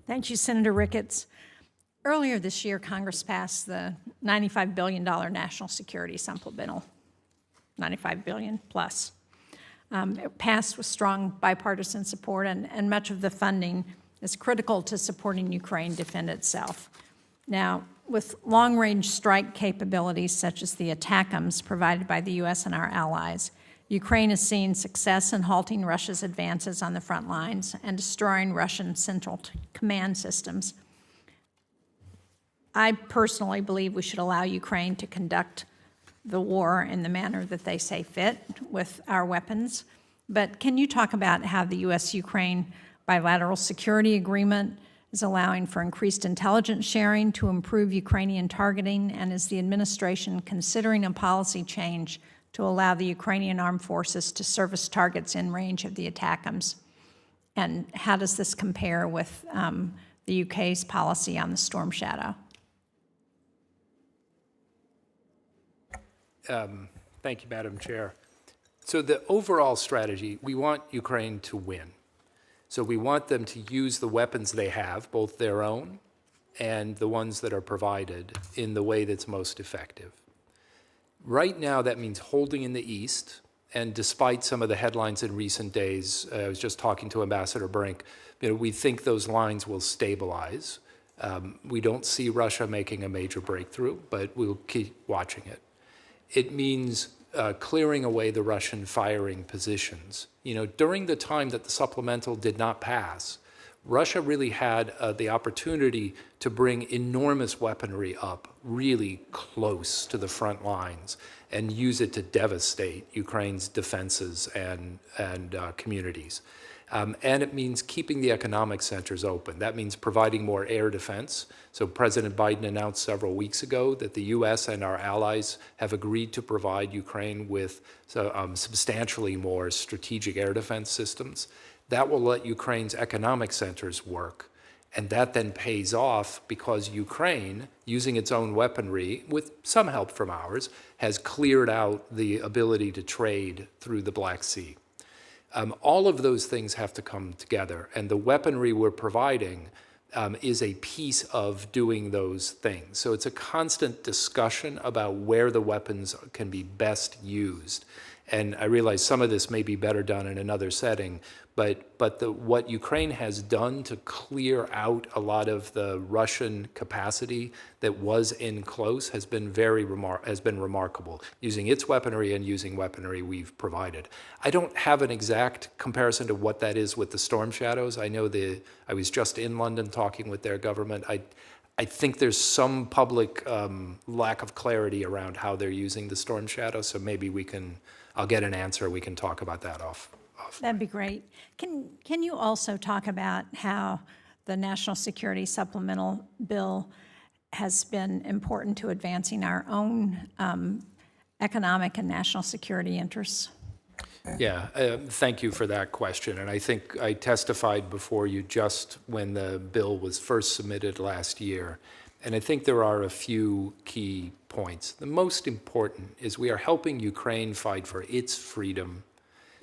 Thank you, Senator Ricketts. Earlier this year, Congress passed the $95 billion National Security Supplemental, $95 billion plus. It passed with strong bipartisan support, and much of the funding is critical to supporting Ukraine defend itself. Now, with long-range strike capabilities such as the ATACMS provided by the U.S. and our allies, Ukraine has seen success in halting Russia's advances on the front lines and destroying Russian central command systems. I personally believe we should allow Ukraine to conduct the war in the manner that they say fit with our weapons. But can you talk about how the U.S.-Ukraine bilateral security agreement is allowing for increased intelligence sharing to improve Ukrainian targeting, and is the administration considering a policy change to allow the Ukrainian armed forces to service targets in range of the ATACMS? And how does this compare with the UK's policy on the Storm Shadow? Thank you, Madam Chair. So the overall strategy, we want Ukraine to win. So we want them to use the weapons they have, both their own and the ones that are provided, in the way that's most effective. Right now, that means holding in the East, and despite some of the headlines in recent days, I was just talking to Ambassador Brink, we think those lines will stabilize. We don't see Russia making a major breakthrough, but we'll keep watching it. It means clearing away the Russian firing positions. During the time that the supplemental did not pass, Russia really had the opportunity to bring enormous weaponry up really close to the front lines and use it to devastate Ukraine's defenses and communities. And it means keeping the economic centers open. That means providing more air defense. So President Biden announced several weeks ago that the U.S. and our allies have agreed to provide Ukraine with substantially more strategic air defense systems. That will let Ukraine's economic centers work. And that then pays off because Ukraine, using its own weaponry, with some help from ours, has cleared out the ability to trade through the Black Sea. All of those things have to come together, and the weaponry we're providing is a piece of doing those things. So it's a constant discussion about where the weapons can be best used. And I realize some of this may be better done in another setting, but what Ukraine has done to clear out a lot of the Russian capacity that was in close has been remarkable, using its weaponry and using weaponry we've provided. I don't have an exact comparison to what that is with the Storm Shadows. I know I was just in London talking with their government. I think there's some public lack of clarity around how they're using the Storm Shadow, so maybe I'll get an answer. We can talk about that off. That'd be great. Can you also talk about how the National Security Supplemental Bill has been important to advancing our own economic and national security interests? Yeah, thank you for that question. And I think I testified before you just when the bill was first submitted last year. And I think there are a few key points. The most important is we are helping Ukraine fight for its freedom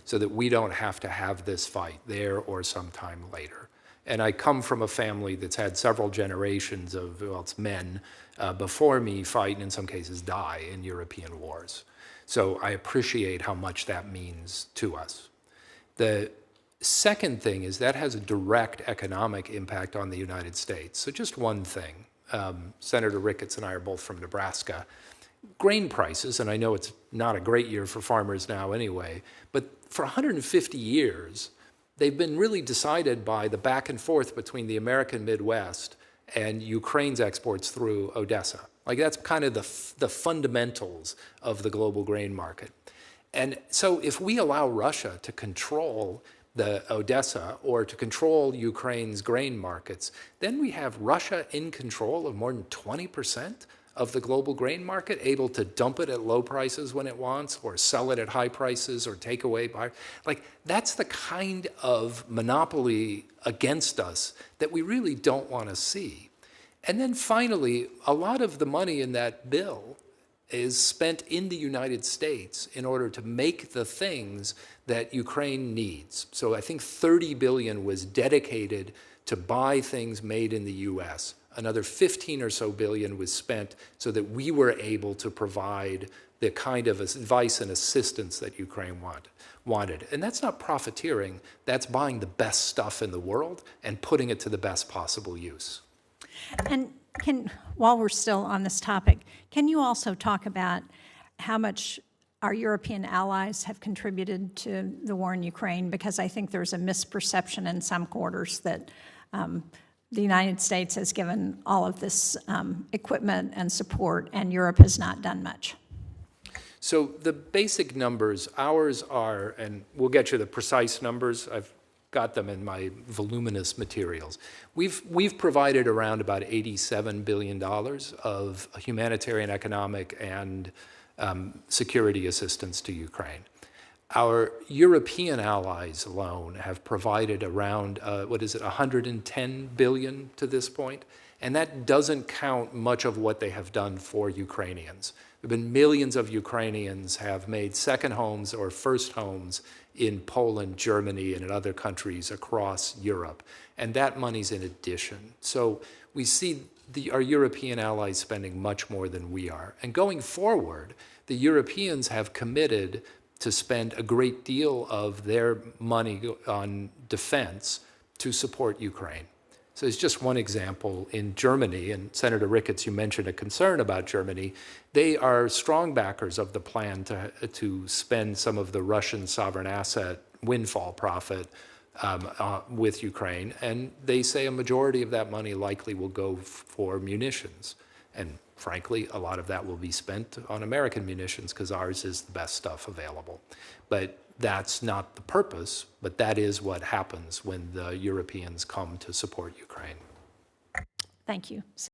so that we don't have to have this fight there or sometime later. And I come from a family that's had several generations of, it's men before me fight and in some cases die in European wars. So I appreciate how much that means to us. The second thing is that has a direct economic impact on the United States. So just one thing, Senator Ricketts and I are both from Nebraska. Grain prices, and I know it's not a great year for farmers now anyway, but for 150 years, they've been really decided by the back and forth between the American Midwest and Ukraine's exports through Odessa. Like that's kind of the fundamentals of the global grain market. And so if we allow Russia to control the Odessa or to control Ukraine's grain markets, then we have Russia in control of more than 20% of the global grain market, able to dump it at low prices when it wants or sell it at high prices or take away by, that's the kind of monopoly against us that we really don't want to see. And then finally, a lot of the money in that bill is spent in the United States in order to make the things that Ukraine needs. So I think $30 billion was dedicated to buy things made in the U.S. Another 15 or so billion was spent so that we were able to provide the kind of advice and assistance that Ukraine wanted. And that's not profiteering, that's buying the best stuff in the world and putting it to the best possible use. And while we're still on this topic, can you also talk about how much our European allies have contributed to the war in Ukraine? Because I think there's a misperception in some quarters that the United States has given all of this equipment and support, and Europe has not done much. So the basic numbers, ours are, and we'll get you the precise numbers, I've got them in my voluminous materials. We've provided around about $87 billion of humanitarian, economic, and security assistance to Ukraine. Our European allies alone have provided around, $110 billion to this point, and that doesn't count much of what they have done for Ukrainians. There have been millions of Ukrainians have made second homes or first homes in Poland, Germany, and in other countries across Europe, and that money's in addition. So we see our European allies spending much more than we are. And going forward, the Europeans have committed to spend a great deal of their money on defense to support Ukraine. So it's just one example. In Germany, and Senator Ricketts, you mentioned a concern about Germany, they are strong backers of the plan to spend some of the Russian sovereign asset windfall profit with Ukraine, and they say a majority of that money likely will go for munitions. And frankly, a lot of that will be spent on American munitions because ours is the best stuff available. But that's not the purpose, but that is what happens when the Europeans come to support Ukraine. Thank you.